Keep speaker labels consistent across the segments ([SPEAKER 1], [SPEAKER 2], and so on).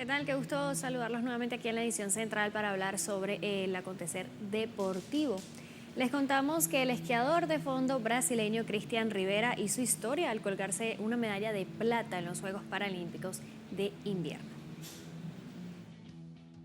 [SPEAKER 1] tal? Qué gusto saludarlos nuevamente aquí en la edición central para hablar sobre el acontecer deportivo. Les contamos que el esquiador de fondo brasileño Cristian Rivera hizo historia al colgarse una medalla de plata en los Juegos Paralímpicos de Invierno.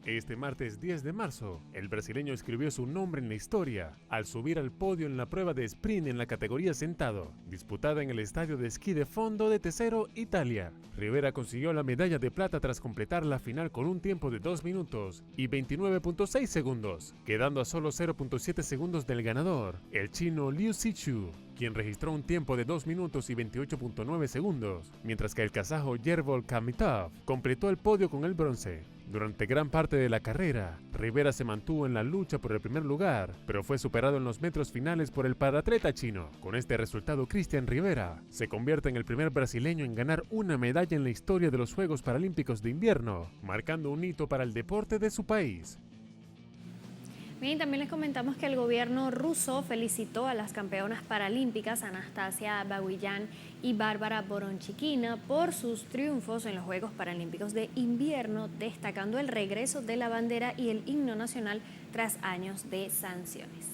[SPEAKER 2] Este martes 10 de marzo, el brasileño escribió su nombre en la historia al subir al podio en la prueba de sprint en la categoría sentado, disputada en el estadio de esquí de fondo de Tesero, Italia. Rivera consiguió la medalla de plata tras completar la final con un tiempo de 2 minutos y 29.6 segundos, quedando a solo 0.7 segundos del ganador, el chino Liu Sichu, quien registró un tiempo de 2 minutos y 28.9 segundos, mientras que el kazajo Yerbol Kamitov completó el podio con el bronce. Durante gran parte de la carrera, Rivera se mantuvo en la lucha por el primer lugar, pero fue superado en los metros finales por el paratleta chino. Con este resultado, Cristian Rivera se convierte en el primer brasileño en ganar una medalla en la historia de los Juegos Paralímpicos de Invierno, marcando un hito para el deporte de su país.
[SPEAKER 1] Bien, también les comentamos que el gobierno ruso felicitó a las campeonas paralímpicas Anastasia Baguillán y Bárbara Boronchikina por sus triunfos en los Juegos Paralímpicos de Invierno, destacando el regreso de la bandera y el himno nacional tras años de sanciones.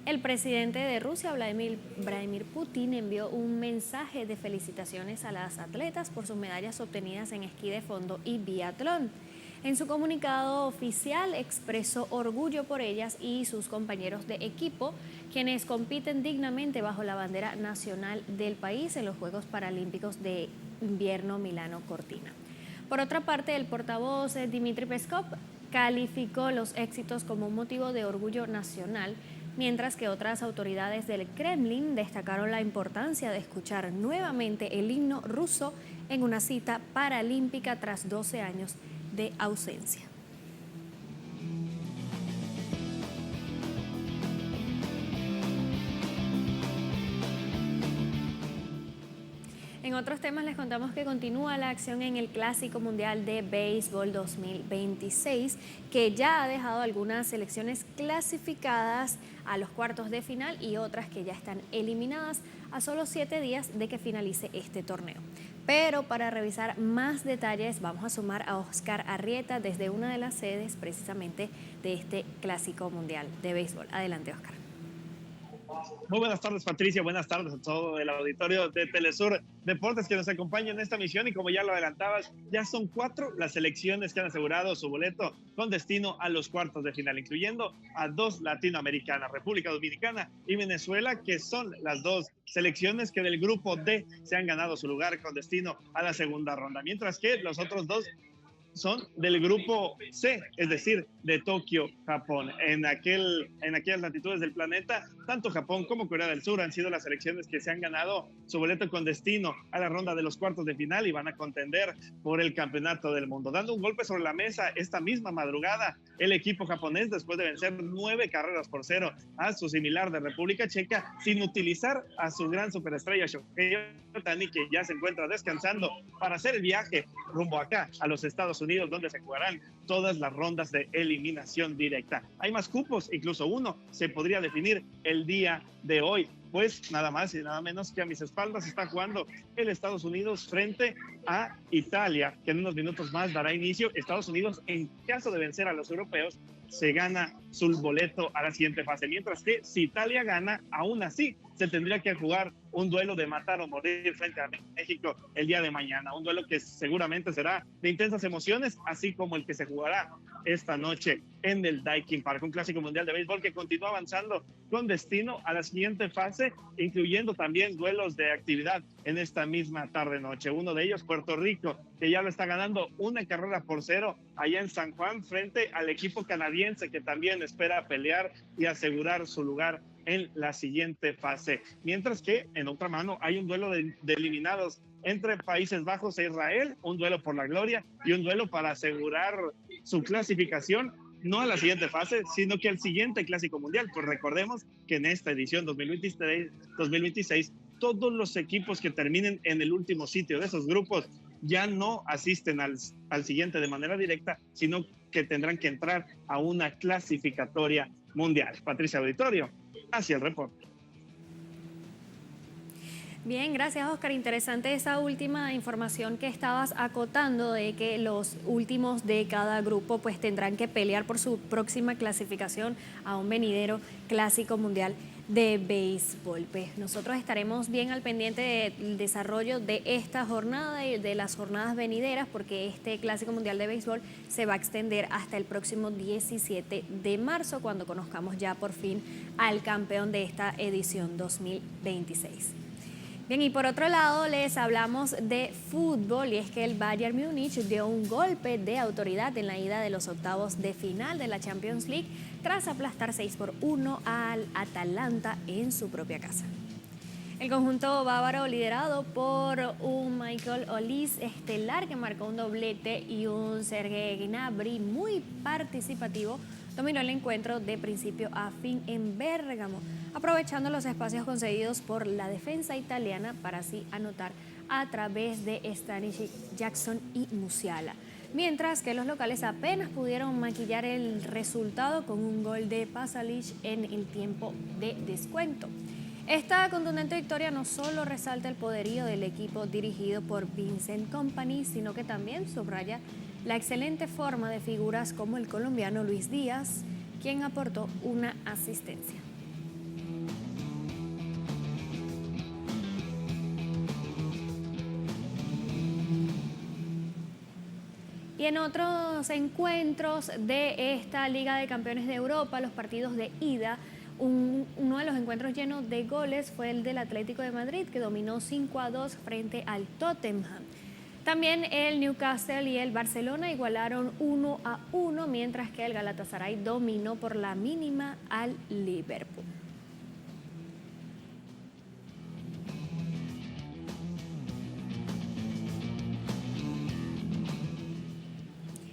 [SPEAKER 1] El presidente de Rusia, Vladimir Putin, envió un mensaje de felicitaciones a las atletas por sus medallas obtenidas en esquí de fondo y biatlón. En su comunicado oficial expresó orgullo por ellas y sus compañeros de equipo, quienes compiten dignamente bajo la bandera nacional del país en los Juegos Paralímpicos de Invierno Milano Cortina. Por otra parte, el portavoz Dmitry Peskov calificó los éxitos como un motivo de orgullo nacional, mientras que otras autoridades del Kremlin destacaron la importancia de escuchar nuevamente el himno ruso en una cita paralímpica tras 12 años de ausencia. En otros temas les contamos que continúa la acción en el Clásico Mundial de Béisbol 2026, que ya ha dejado algunas selecciones clasificadas a los cuartos de final y otras que ya están eliminadas a solo 7 días de que finalice este torneo. Pero para revisar más detalles vamos a sumar a Oscar Arrieta desde una de las sedes precisamente de este Clásico Mundial de Béisbol. Adelante, Oscar.
[SPEAKER 3] Muy buenas tardes, Patricia. Buenas tardes a todo el auditorio de Telesur Deportes que nos acompaña en esta misión. Y como ya lo adelantabas, ya son 4 las selecciones que han asegurado su boleto con destino a los cuartos de final, incluyendo a 2 latinoamericanas, República Dominicana y Venezuela, que son las 2 selecciones que del grupo D se han ganado su lugar con destino a la segunda ronda, mientras que los otros 2 son del grupo C, es decir, de Tokio, Japón. En aquellas latitudes del planeta, tanto Japón como Corea del Sur han sido las selecciones que se han ganado su boleto con destino a la ronda de los cuartos de final y van a contender por el campeonato del mundo. Dando un golpe sobre la mesa esta misma madrugada, el equipo japonés, después de vencer 9 carreras por 0 a su similar de República Checa, sin utilizar a su gran superestrella Shohei Ohtani, que ya se encuentra descansando para hacer el viaje rumbo acá a los Estados Unidos, donde se jugarán todas las rondas de eliminación directa. Hay más cupos, incluso uno se podría definir el día de hoy, pues nada más y nada menos que a mis espaldas está jugando el Estados Unidos frente a Italia, que en unos minutos más dará inicio. Estados Unidos, en caso de vencer a los europeos, se gana su boleto a la siguiente fase, mientras que si Italia gana, aún así se tendría que jugar un duelo de matar o morir frente a México el día de mañana, un duelo que seguramente será de intensas emociones, así como el que se jugará esta noche en el Daikin Park, un clásico mundial de béisbol que continúa avanzando con destino a la siguiente fase, incluyendo también duelos de actividad en esta misma tarde-noche. Uno de ellos, Puerto Rico, que ya lo está ganando 1 carrera por 0 allá en San Juan frente al equipo canadiense, que también espera pelear y asegurar su lugar en la siguiente fase. Mientras que en otra mano hay un duelo de eliminados entre Países Bajos e Israel, un duelo por la gloria y un duelo para asegurar su clasificación no a la siguiente fase, sino que al siguiente Clásico Mundial. Pues recordemos que en esta edición 2026 todos los equipos que terminen en el último sitio de esos grupos ya no asisten al siguiente de manera directa, sino que tendrán que entrar a una clasificatoria mundial. Patricia Auditorio, hacia el reporte.
[SPEAKER 1] Bien, gracias Oscar. Interesante esa última información que estabas acotando de que los últimos de cada grupo pues tendrán que pelear por su próxima clasificación a un venidero clásico mundial de béisbol. Pues nosotros estaremos bien al pendiente del desarrollo de esta jornada y de las jornadas venideras, porque este clásico mundial de béisbol se va a extender hasta el próximo 17 de marzo, cuando conozcamos ya por fin al campeón de esta edición 2026. Bien, y por otro lado les hablamos de fútbol, y es que el Bayern Múnich dio un golpe de autoridad en la ida de los octavos de final de la Champions League tras aplastar 6-1 al Atalanta en su propia casa. El conjunto bávaro, liderado por un Michael Olise estelar que marcó un doblete y un Serge Gnabry muy participativo, dominó el encuentro de principio a fin en Bérgamo, aprovechando los espacios concedidos por la defensa italiana para así anotar a través de Stanisic, Jackson y Musiala. Mientras que los locales apenas pudieron maquillar el resultado con un gol de Pasalic en el tiempo de descuento. Esta contundente victoria no solo resalta el poderío del equipo dirigido por Vincent Kompany, sino que también subraya la excelente forma de figuras como el colombiano Luis Díaz, quien aportó una asistencia. Y en otros encuentros de esta Liga de Campeones de Europa, los partidos de ida, uno de los encuentros llenos de goles fue el del Atlético de Madrid, que dominó 5-2 frente al Tottenham. También el Newcastle y el Barcelona igualaron 1-1, mientras que el Galatasaray dominó por la mínima al Liverpool.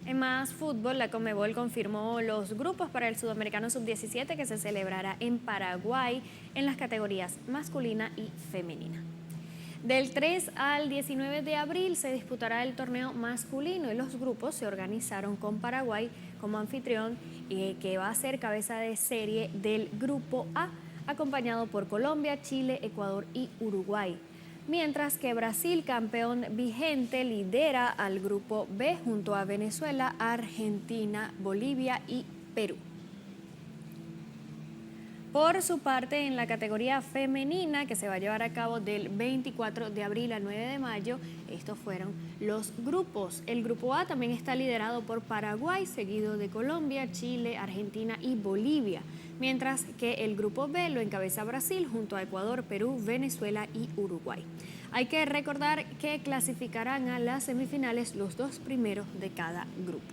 [SPEAKER 1] En más fútbol, la Conmebol confirmó los grupos para el Sudamericano Sub-17 que se celebrará en Paraguay en las categorías masculina y femenina. Del 3 al 19 de abril se disputará el torneo masculino y los grupos se organizaron con Paraguay como anfitrión, que va a ser cabeza de serie del Grupo A, acompañado por Colombia, Chile, Ecuador y Uruguay. Mientras que Brasil, campeón vigente, lidera al Grupo B junto a Venezuela, Argentina, Bolivia y Perú. Por su parte, en la categoría femenina, que se va a llevar a cabo del 24 de abril al 9 de mayo, estos fueron los grupos. El Grupo A también está liderado por Paraguay, seguido de Colombia, Chile, Argentina y Bolivia, mientras que el Grupo B lo encabeza Brasil junto a Ecuador, Perú, Venezuela y Uruguay. Hay que recordar que clasificarán a las semifinales los dos primeros de cada grupo.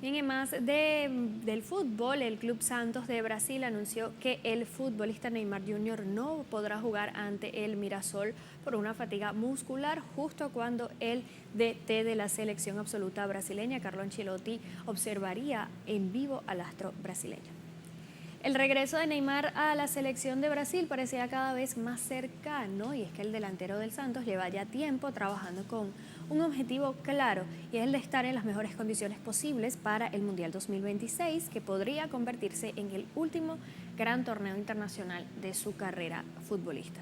[SPEAKER 1] Bien, en más del fútbol, el Club Santos de Brasil anunció que el futbolista Neymar Jr. no podrá jugar ante el Mirassol por una fatiga muscular, justo cuando el DT de la selección absoluta brasileña, Carlo Ancelotti, observaría en vivo al astro brasileño. El regreso de Neymar a la selección de Brasil parecía cada vez más cercano, y es que el delantero del Santos lleva ya tiempo trabajando con un objetivo claro, y es el de estar en las mejores condiciones posibles para el Mundial 2026, que podría convertirse en el último gran torneo internacional de su carrera futbolista.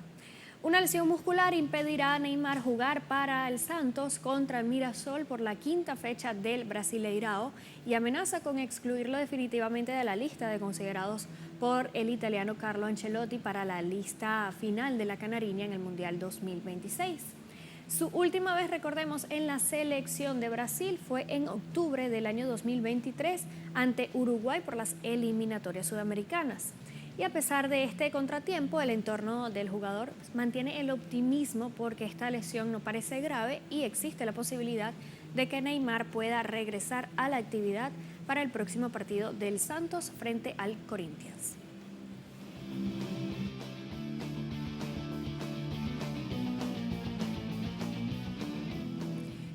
[SPEAKER 1] Una lesión muscular impedirá a Neymar jugar para el Santos contra el Mirassol por la quinta fecha del Brasileirao y amenaza con excluirlo definitivamente de la lista de considerados por el italiano Carlo Ancelotti para la lista final de la Canariña en el Mundial 2026. Su última vez, recordemos, en la selección de Brasil fue en octubre del año 2023 ante Uruguay por las eliminatorias sudamericanas. Y a pesar de este contratiempo, el entorno del jugador mantiene el optimismo porque esta lesión no parece grave y existe la posibilidad de que Neymar pueda regresar a la actividad para el próximo partido del Santos frente al Corinthians.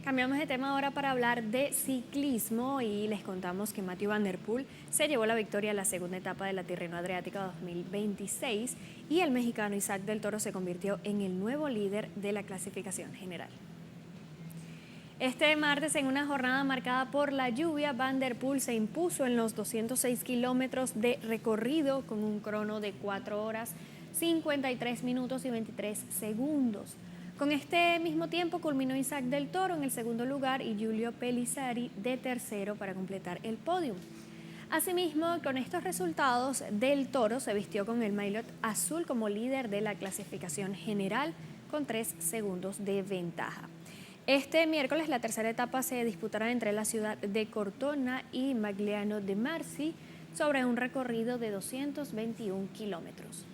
[SPEAKER 1] Cambiamos de tema ahora para hablar de ciclismo y les contamos que Mathieu van der Poel se llevó la victoria en la segunda etapa de la Tirreno Adriática 2026 y el mexicano Isaac del Toro se convirtió en el nuevo líder de la clasificación general. Este martes, en una jornada marcada por la lluvia, Van der Poel se impuso en los 206 kilómetros de recorrido con un crono de 4 horas, 53 minutos y 23 segundos. Con este mismo tiempo culminó Isaac del Toro en el segundo lugar y Giulio Pellizzari de tercero para completar el podio. Asimismo, con estos resultados, Del Toro se vistió con el maillot azul como líder de la clasificación general con 3 segundos de ventaja. Este miércoles la tercera etapa se disputará entre la ciudad de Cortona y Magliano de Marsi sobre un recorrido de 221 kilómetros.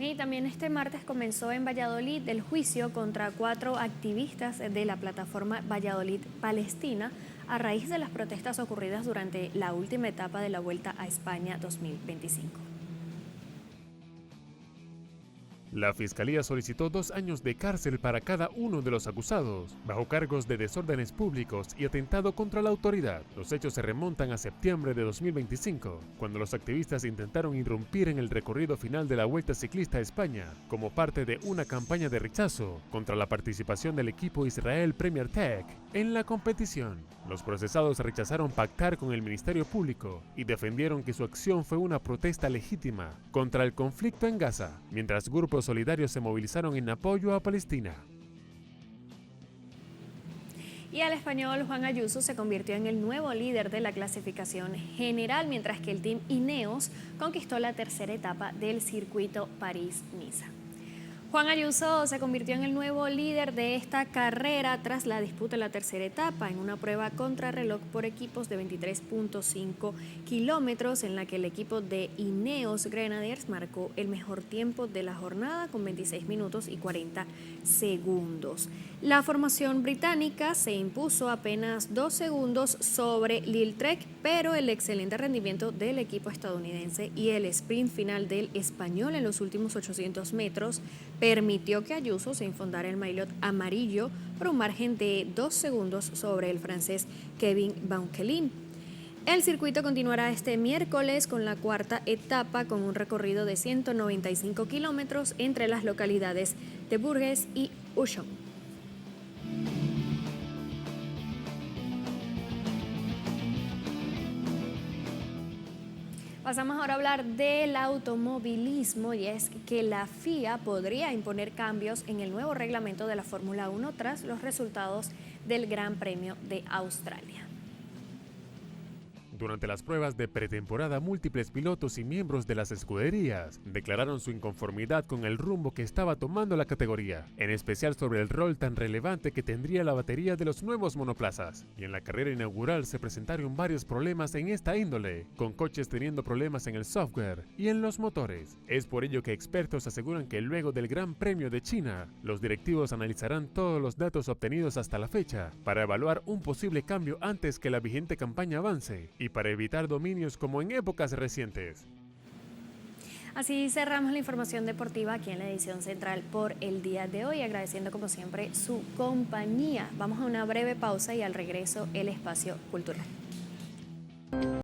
[SPEAKER 1] Y también este martes comenzó en Valladolid el juicio contra 4 activistas de la plataforma Valladolid Palestina a raíz de las protestas ocurridas durante la última etapa de la Vuelta a España 2025.
[SPEAKER 2] La Fiscalía solicitó 2 años de cárcel para cada uno de los acusados, bajo cargos de desórdenes públicos y atentado contra la autoridad. Los hechos se remontan a septiembre de 2025, cuando los activistas intentaron irrumpir en el recorrido final de la Vuelta Ciclista a España, como parte de una campaña de rechazo contra la participación del equipo Israel Premier Tech en la competición. Los procesados rechazaron pactar con el Ministerio Público y defendieron que su acción fue una protesta legítima contra el conflicto en Gaza, mientras grupos solidarios se movilizaron en apoyo a Palestina.
[SPEAKER 1] Y el español Juan Ayuso se convirtió en el nuevo líder de la clasificación general, mientras que el Team Ineos conquistó la tercera etapa del circuito París-Niza. Juan Ayuso se convirtió en el nuevo líder de esta carrera tras la disputa de la tercera etapa en una prueba contrarreloj por equipos de 23.5 kilómetros en la que el equipo de Ineos Grenadiers marcó el mejor tiempo de la jornada con 26 minutos y 40 segundos. La formación británica se impuso apenas 2 segundos sobre Lil Trek, pero el excelente rendimiento del equipo estadounidense y el sprint final del español en los últimos 800 metros permitió que Ayuso se infundara el maillot amarillo por un margen de 2 segundos sobre el francés Kevin Bauquelin. El circuito continuará este miércoles con la cuarta etapa con un recorrido de 195 kilómetros entre las localidades de Bourges y Auchan. Pasamos ahora a hablar del automovilismo y es que la FIA podría imponer cambios en el nuevo reglamento de la Fórmula 1 tras los resultados del Gran Premio de Australia.
[SPEAKER 2] Durante las pruebas de pretemporada, múltiples pilotos y miembros de las escuderías declararon su inconformidad con el rumbo que estaba tomando la categoría, en especial sobre el rol tan relevante que tendría la batería de los nuevos monoplazas. Y en la carrera inaugural se presentaron varios problemas en esta índole, con coches teniendo problemas en el software y en los motores. Es por ello que expertos aseguran que luego del Gran Premio de China, los directivos analizarán todos los datos obtenidos hasta la fecha para evaluar un posible cambio antes que la vigente campaña avance y para evitar dominios como en épocas recientes.
[SPEAKER 1] Así cerramos la información deportiva aquí en la edición central por el día de hoy, agradeciendo como siempre su compañía. Vamos a una breve pausa y al regreso el espacio cultural.